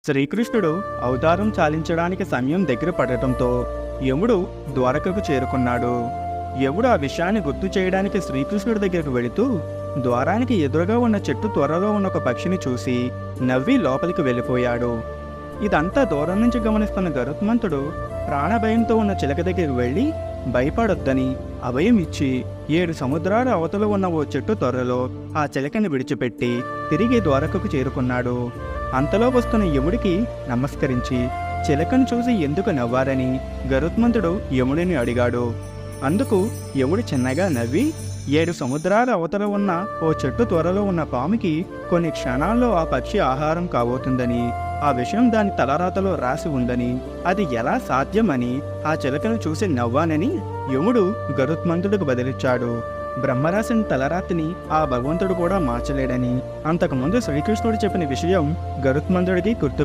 శ్రీకృష్ణుడు అవతారం చాలించడానికి సమయం దగ్గర పడటంతో యముడు ద్వారకకు చేరుకున్నాడు. యముడు ఆ విషయాన్ని గుర్తు చేయడానికి శ్రీకృష్ణుడి దగ్గరకు వెళుతూ ద్వారానికి ఎదురుగా ఉన్న చెట్టు త్వరలో ఉన్న ఒక పక్షిని చూసి నవ్వి లోపలికి వెళ్ళిపోయాడు. ఇదంతా దూరం నుంచి గమనిస్తున్న గరుత్మంతుడు ప్రాణభయంతో ఉన్న చిలక దగ్గరికి వెళ్ళి భయపడొద్దని అభయం ఇచ్చి 7 సముద్రాల అవతల ఉన్న ఓ చెట్టు త్వరలో ఆ చిలకని విడిచిపెట్టి తిరిగి ద్వారకకు చేరుకున్నాడు. అంతలో వస్తున్న యముడికి నమస్కరించి చిలకను చూసి ఎందుకు నవ్వారని గరుత్మంతుడు యముడిని అడిగాడు. అందుకు యముడు చిన్నగా నవ్వి 7 సముద్రాల అవతల ఉన్న ఓ చెట్టు త్వరలో ఉన్న పాముకి కొన్ని క్షణాల్లో ఆ పక్షి ఆహారం కాబోతుందని, ఆ విషయం దాని తలరాతలో రాసి ఉందని, అది ఎలా సాధ్యమని ఆ చిలకను చూసి నవ్వానని యముడు గరుత్మంతుడికి బదిలిచ్చాడు. బ్రహ్మరాసిన తలరాతిని ఆ భగవంతుడు కూడా మార్చలేడని అంతకుముందు శ్రీకృష్ణుడు చెప్పిన విషయం గరుత్మంతుడికి గుర్తు